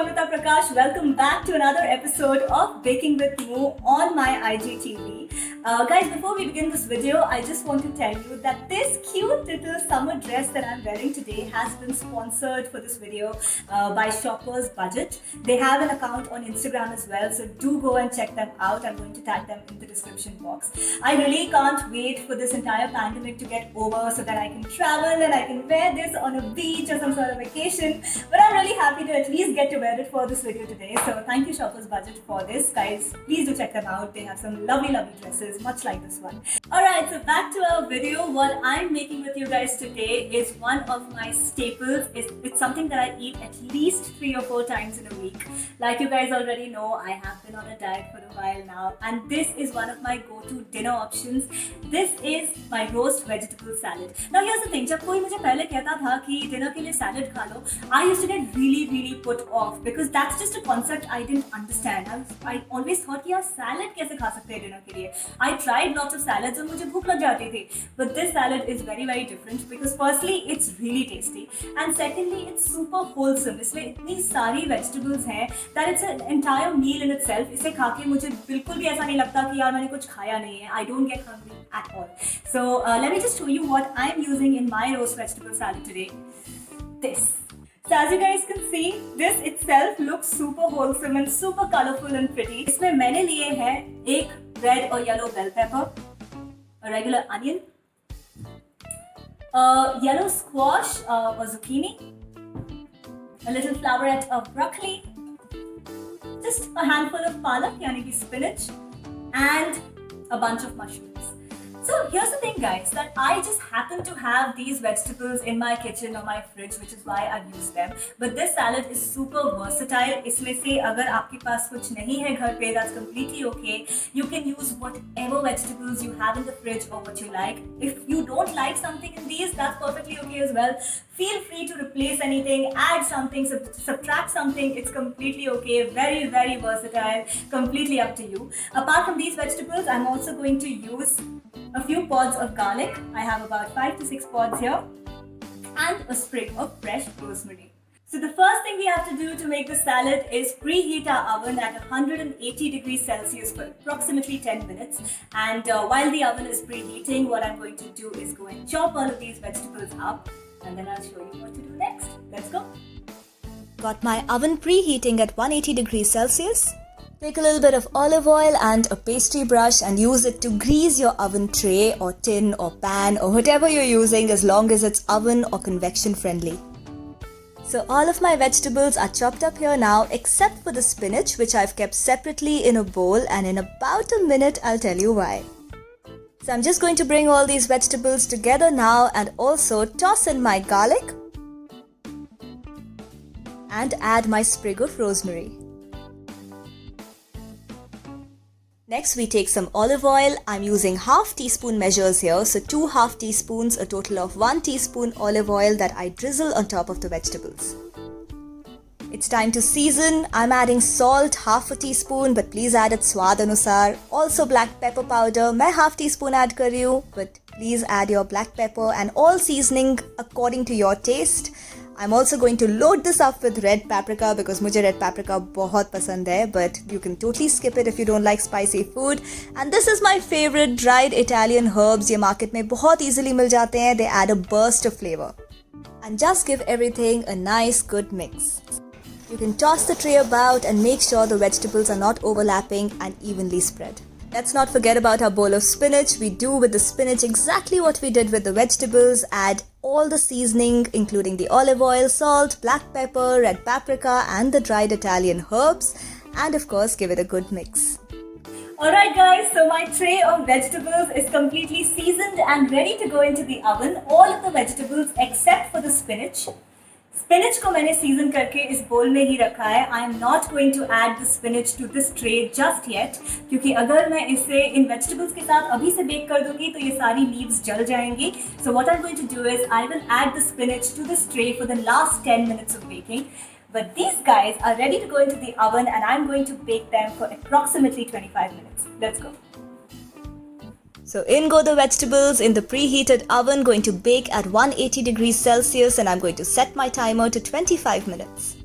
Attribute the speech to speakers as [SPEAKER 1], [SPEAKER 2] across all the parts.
[SPEAKER 1] Amita Prakash. Welcome back to another episode of Baking with Moo on my IGTV. Guys, before we begin this video, I just want to tell you that this cute little summer dress that I'm wearing today has been sponsored for this video by Shoppers Budget. They have an account on Instagram as well, so do go and check them out. I'm going to tag them in the description box. I really can't wait for this entire pandemic to get over so that I can travel and I can wear this on a beach or some sort of vacation. But I'm really happy to at least get to wear it for this video today. So thank you Shoppers Budget for this. Guys, please do check them out. They have some lovely dresses, much like this one. Alright, so back to our video. What I'm making with you guys today is one of my staples. It's something that I eat at least 3 or 4 times in a week. Like you guys already know, I have been on a diet for a while now, and this is one of my go-to dinner options. This is my roast vegetable salad. Now here's the thing, जब कोई मुझे पहले कहता था कि dinner के लिए salad खा लो, I used to get really put off because that's just a concept I didn't understand. I always thought कि यार salad कैसे खा सकते हैं dinner के लिए. I tried lots of salads और मुझे भूख लग जाती थी. But this salad is very different because firstly it's really tasty and secondly it's super wholesome. इसमें इतनी सारी vegetables हैं that it's an entire meal in itself. इसे खा के मुझे बिल्कुल भी ऐसा नहीं लगता कि यार मैंने कुछ खाया नहीं है. I don't get hungry at all. So let me just show you what I'm using in my roast vegetable salad today. This. So as you guys can see, this itself looks super wholesome and super colorful and pretty. इसमें मैंने लिए हैं एक red or yellow bell pepper, a regular onion, a yellow squash or zucchini, a little flowerette of broccoli, just a handful of palak, yani ki spinach, and a bunch of mushrooms. So here's the thing guys, that I just happen to have these vegetables in my kitchen or my fridge, which is why I've used them. But this salad is super versatile. इसमें से अगर आपके पास कुछ नहीं है घर पे, that's completely okay. You can use whatever vegetables you have in the fridge or what you like. If you don't like something in these, that's perfectly okay as well. Feel free to replace anything, add something, subtract something. It's completely okay. Very versatile. Completely up to you. Apart from these vegetables, I'm also going to use a few pods of garlic. I have about 5 to 6 pods here, and a sprig of fresh rosemary. So the first thing we have to do to make the salad is preheat our oven at 180 degrees Celsius for approximately 10 minutes. And while the oven is preheating, what I'm going to do is go and chop all of these vegetables up, and then I'll show you what to do next. Let's go. Got my oven preheating at 180 degrees Celsius. Take a little bit of olive oil and a pastry brush and use it to grease your oven tray or tin or pan or whatever you're using, as long as it's oven or convection friendly. So all of my vegetables are chopped up here now, except for the spinach, which I've kept separately in a bowl, and in about a minute I'll tell you why. So I'm just going to bring all these vegetables together now and also toss in my garlic and add my sprig of rosemary. Next we take some olive oil. I'm using half teaspoon measures here, so 2 half teaspoons, a total of 1 teaspoon olive oil that I drizzle on top of the vegetables. It's time to season. I'm adding salt, half a teaspoon, but please add it swad anusar. Also black pepper powder, मैं half teaspoon add कर रही हूँ, but please add your black pepper, and all seasoning according to your taste. I'm also going to load this up with red paprika because मुझे red paprika बहुत पसंद है, but you can totally skip it if you don't like spicy food. And this is my favorite dried Italian herbs. ये market में बहुत easily मिल जाते हैं. They add a burst of flavor. And just give everything a nice good mix. You can toss the tray about and make sure the vegetables are not overlapping and evenly spread. Let's not forget about our bowl of spinach. We do with the spinach exactly what we did with the vegetables. Add all the seasoning, including the olive oil, salt, black pepper, red paprika, and the dried Italian herbs. And of course, give it a good mix. Alright guys, so my tray of vegetables is completely seasoned and ready to go into the oven. All of the vegetables except for the spinach. Spinach को मैंने season करके इस बोल में ही रखा है. I am not going to add the spinach to this tray just yet, क्योंकि अगर मैं इसे इन वेजिटेबल्स के साथ अभी से बेक कर दूंगी तो ये सारी लीव्स जल जाएंगी. So what I am going to do is I will add the spinach to this tray for the last 10 minutes of baking. But these guys are ready to go into the oven and I'm going to bake them for approximately 25 minutes. Let's go. So in go the vegetables in the preheated oven, going to bake at 180 degrees Celsius, and I'm going to set my timer to 25 minutes.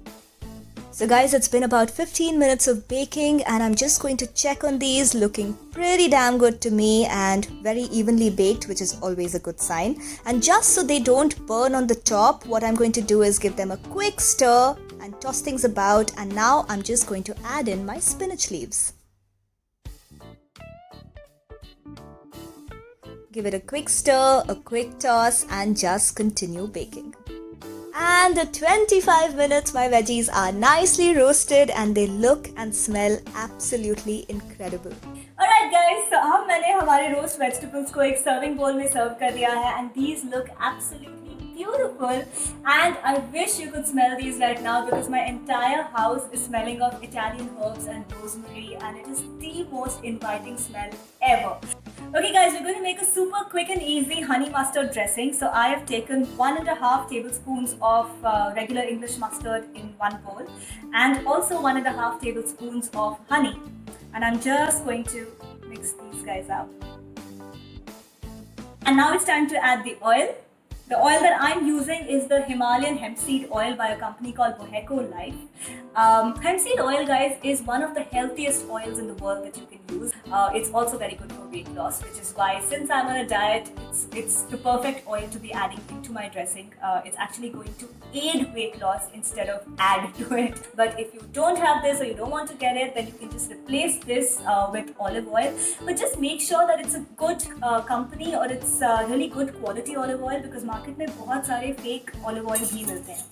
[SPEAKER 1] So guys, it's been about 15 minutes of baking and I'm just going to check on these, looking pretty damn good to me and very evenly baked, which is always a good sign. And just so they don't burn on the top, what I'm going to do is give them a quick stir and toss things about, and now I'm just going to add in my spinach leaves. Give it a quick stir, a quick toss, and just continue baking. And at 25 minutes, my veggies are nicely roasted and they look and smell absolutely incredible. Alright guys, so अब मैंने हमारे roast vegetables को एक serving bowl में serve कर दिया है and these look absolutely beautiful and I wish you could smell these right now because my entire house is smelling of Italian herbs and rosemary and it is the most inviting smell ever. Okay guys, we're going to make a super quick and easy honey mustard dressing. So I have taken 1.5 tablespoons of regular English mustard in one bowl and also 1.5 tablespoons of honey. And I'm just going to mix these guys up. And now it's time to add the oil. The oil that I'm using is the Himalayan hemp seed oil by a company called Boheco Life. Hemp seed oil, guys, is one of the healthiest oils in the world that you can use. It's also very good for weight loss, which is why since I'm on a diet, it's the perfect oil to be adding into my dressing. It's actually going to aid weight loss instead of add to it. But if you don't have this or you don't want to get it, then you can just replace this with olive oil. But just make sure that it's a good company or it's really good quality olive oil because market में बहुत सारे fake olive oil भी मिलते हैं.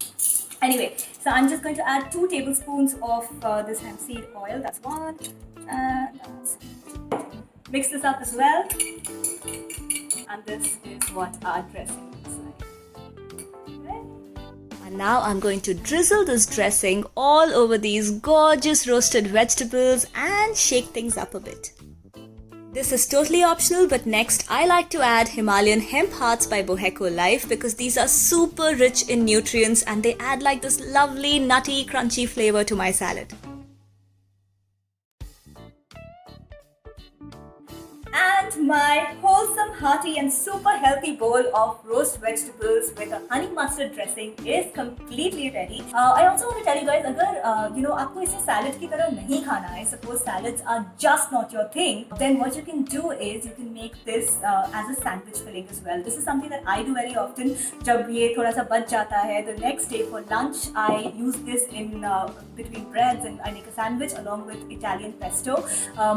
[SPEAKER 1] Anyway, so I'm just going to add 2 tablespoons of this hemp seed oil. That's one. Mix this up as well. And this is what our dressing looks like. Okay. And now I'm going to drizzle this dressing all over these gorgeous roasted vegetables and shake things up a bit. This is totally optional, but next I like to add Himalayan hemp hearts by Boheco Life because these are super rich in nutrients and they add like this lovely nutty crunchy flavor to my salad. And my wholesome, hearty and super healthy bowl of roast vegetables with a honey mustard dressing is completely ready. I also want to tell you guys, अगर आपको इसे salad की तरह नहीं खाना है, suppose salads are just not your thing, then what you can do is you can make this as a sandwich filling as well. This is something that I do very often. जब ये थोड़ा सा बच जाता है, the next day for lunch I use this in between breads and I make a sandwich along with Italian pesto.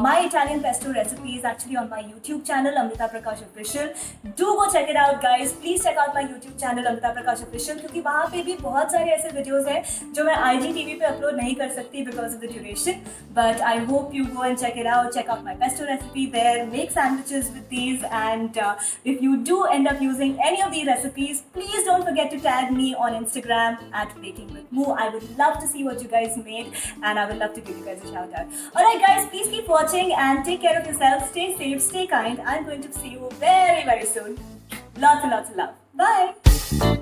[SPEAKER 1] My Italian pesto recipe is actually on my YouTube channel, Amrita Prakash Official. Do go check it out, guys. Please check out my YouTube channel, Amrita Prakash Official, क्योंकि वहाँ पे भी बहुत सारे ऐसे videos हैं जो मैं IGTV पे upload नहीं कर सकती because of the duration. But I hope you go and check it out. Check out my pesto recipe there. Make sandwiches with these, and if you do end up using any of these recipes, please don't forget to tag me on Instagram at Baking with Moo. I would love to see what you guys made, and I would love to give you guys a shout out. Alright, guys, please keep watching and take care of yourselves. Stay safe, stay kind. I'm going to see you very, very soon. Lots and lots of love. Bye.